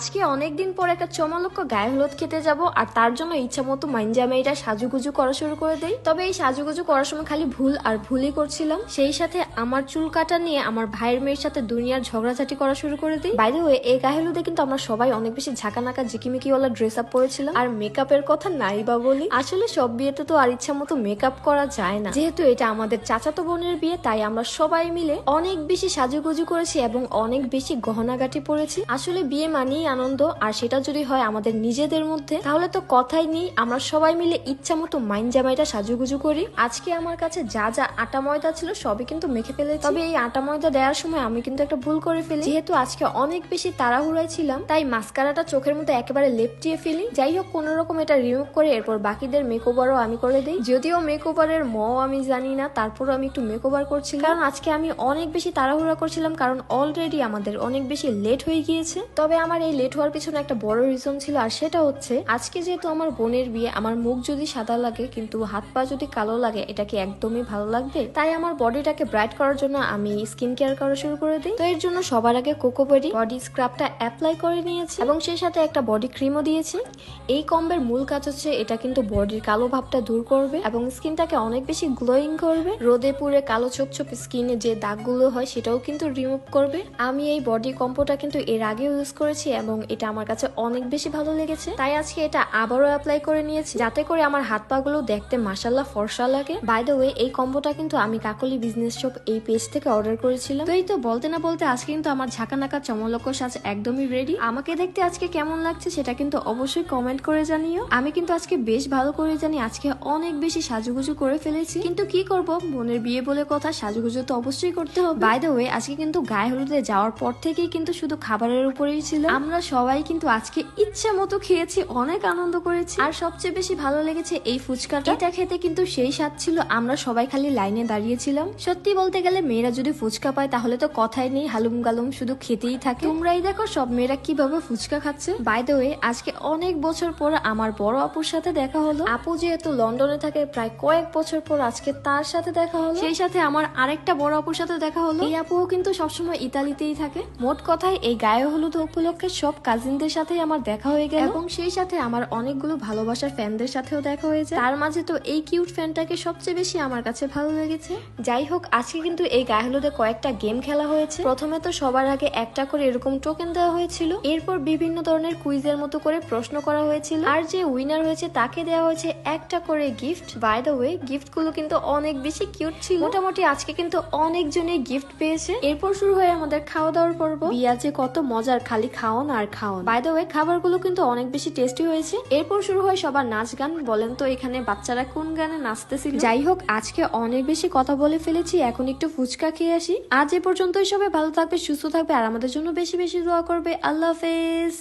আজকে অনেকদিন পর একটা চমলক্ষ গায়ে হলুদ খেতে যাব, আর তার জন্য ইচ্ছা মতো মাইনজা মেয়েটা সাজুগুজু করা শুরু করে দেই। তবে এই সাজুগুজু করার সময় খালি ভুল আর ভুলই করছিলাম। সেই সাথে আমার চুল কাটা নিয়ে আমার ভাইয়ের মেয়ের সাথে দুনিয়ার ঝগড়াঝাটি করা শুরু করে দিই। বাই দ্য ওয়ে, এই গায়ে হলুদে কিন্তু আমরা সবাই অনেক বেশি ঝাঁকানাকা ঝিকিমিকিওয়ালা ড্রেস আপ পরেছিলাম। আর মেকআপের কথা নাই বা বলি, আসলে সব বিয়েতে তো আর ইচ্ছা মতো মেকআপ করা যায় না। যেহেতু এটা আমাদের চাচাতো বোনের বিয়ে, তাই আমরা সবাই মিলে অনেক বেশি সাজুগুজু করেছি এবং অনেক বেশি গহনাগাটি পরেছি। আসলে বিয়ে মানেই আনন্দ, আর সেটা যদি হয় আমাদের নিজেদের মধ্যে তাহলে তো কথাই নেই। আমরা সবাই মিলে ইচ্ছা মতো মাইন জামাইটা সাজুগুজু করি। আজকে আমার কাছে যা যা আটা ময়দা ছিল সবই কিন্তু মেখে ফেলেছি। তবে এই আটা ময়দা দেওয়ার সময় আমি কিন্তু একটা ভুল করে ফেলি। যেহেতু আজকে অনেক বেশি তাড়াহুড়ায় ছিলাম, তাই মাস্কারাটা চোখের মধ্যে একেবারে লেপটিয়ে ফেলি। যাই হোক, কোন রকম এটা রিমুভ করে এরপর বাকিদের মেকওভারও আমি করে দিই। যদিও মেকওভারের আমি জানি না, তারপরও আমি একটু মেকওভার করছিলাম, কারণ আজকে আমি অনেক বেশি তাড়াহুড়া করছিলাম, কারণ অলরেডি আমাদের অনেক বেশি লেট হয়ে গিয়েছে। তবে আমার এই লেট হওয়ার পিছনে একটা বড় রিজন ছিল, আর সেটা হচ্ছে আজকে যেহেতু আমার বোনের বিয়ে, আমার মুখ যদি সাদা লাগে কিন্তু হাত পা যদি কালো লাগে, এটা কি একদমই ভালো লাগবে? তাই আমার বডিটাকে ব্রাইট করার জন্য আমি স্কিন কেয়ার করা শুরু করে দিই। তো এর জন্য সবার আগে কোকো বডি স্ক্রাবটা অ্যাপ্লাই করে নিয়েছি এবং সেই সাথে একটা বডি ক্রিমও দিয়েছি। এই কম্বের মূল কাজ হচ্ছে এটা কিন্তু বডির কালো ভাবটা দূর করবে এবং স্কিনটাকে অনেক বেশি গ্লোয়িং করবে। রোদে পুড়ে কালো ছোপ স্কিনে যে দাগগুলো হয় সেটাও কিন্তু রিমুভ করবে। আমি এই বডি কম্বোটা কিন্তু এর আগে ইউজ করেছি এবং এটা আমার কাছে অনেক বেশি ভালো লেগেছে, তাই আজকে এটা আবারও অ্যাপ্লাই করে নিয়েছি, যাতে করে আমার হাত পা গুলো দেখতে মাশাআল্লাহ ফর্সা লাগে। বাই দ্য ওয়ে, এই কম্বোটা কিন্তু আমি কাকলি বিজনেস শপ এই পেজ থেকে অর্ডার করেছিলাম। তো এই তো বলতে না বলতে আজকে কিন্তু আমার ঝাঁকানাকা চমলক্ষ সাজ একদমই রেডি। আমাকে দেখতে আজকে কেমন লাগছে সেটা কিন্তু অবশ্যই কমেন্ট করে জানিও। আমি কিন্তু আজকে বেশ ভালো করে জানি আজকে অনেক বেশি সাজুগুজু করে ফেলেছি, কিন্তু কি করব, বোনের বিয়ে বলে কথা, সাজুগুজু তো অবশ্যই করতে হবে। বাই দ্য ওয়ে, আজকে কিন্তু গায়ে হলুদে যাওয়ার পর থেকেই কিন্তু শুধু খাবারের উপরেই ছিল। আমরা সবাই কিন্তু আজকে ইচ্ছা মতো খেয়েছি, অনেক আনন্দ করেছি, আর সবচেয়ে বেশি ভালো লেগেছে এই ফুচকাটা। এটা খেতে কিন্তু সেই স্বাদ ছিল, আমরা সবাই খালি লাইনে দাঁড়িয়েছিলাম। সত্যি বলতে গেলে মেয়েরা যদি ফুচকা পায় তাহলে তো কথাই নেই, হালুম গালুম শুধু খেতেই থাকে। তোমরাই দেখো সব মেয়েরা কিভাবে ফুচকা খাচ্ছে। বাই দ্য ওয়ে, আজকে অনেক বছর পর আমার বড় আপুর সাথে দেখা হলো। আপু যেহেতু লন্ডনে থাকে প্রায় কয়েক বছর পর আজকে তার সাথে দেখা হলো। সেই সাথে আমার আরেকটা বড় আপুর সাথে দেখা হলো। এই আপুও কিন্তু সবসময় ইতালিতেই থাকে। মোট কথায় এই গায়ে হলুদ উপলক্ষে সব কাজিনদের সাথে আমার দেখা হয়ে গেল এবং সেই সাথে আমার অনেকগুলো ভালোবাসার ফ্যানদের সাথেও দেখা হয়েছে। তার মাঝে তো এই কিউট ফ্যানটাকে সবচেয়ে বেশি আমার কাছে ভালো লেগেছে। যাই হোক, আজকে কিন্তু এই গায়ে হলুদে কয়েকটা গেম খেলা হয়েছে। প্রথমে তো সবার আগে একটা করে এরকম টোকেন দেওয়া হয়েছিল, এরপর বিভিন্ন ধরনের কুইজের মতো করে প্রশ্ন করা হয়েছিল, আর যে উইনার হয়েছে তাকে দেওয়া হয়েছে একটা করে gift. By the way, gift গুলো কিন্তু অনেক বেশি কিউট ছিল। মোটামুটি আজকে কিন্তু অনেকজনই গিফট পেয়েছে। এরপর শুরু হয় আমাদের খাওয়া দাওয়ার পর্ব। বিয়া যে কত মজার, খালি খাওন আর খাওন। বাই দ্য ওয়ে, খাবারগুলো কিন্তু অনেক বেশি টেস্টি হয়েছে। এরপর শুরু হয় সবার নাচ গান। বলেন তো এখানে বাচ্চারা কোন গানে নাচতেছিল? যাই হোক, আজকে অনেক বেশি কথা বলে ফেলেছি, এখন একটু ফুচকা খেয়ে আসি। আজ এ পর্যন্তই, সবাই ভালো থাকবে, সুস্থ থাকবে, আর আমাদের জন্য বেশি বেশি দোয়া করবে। আল্লাহ হাফেজ।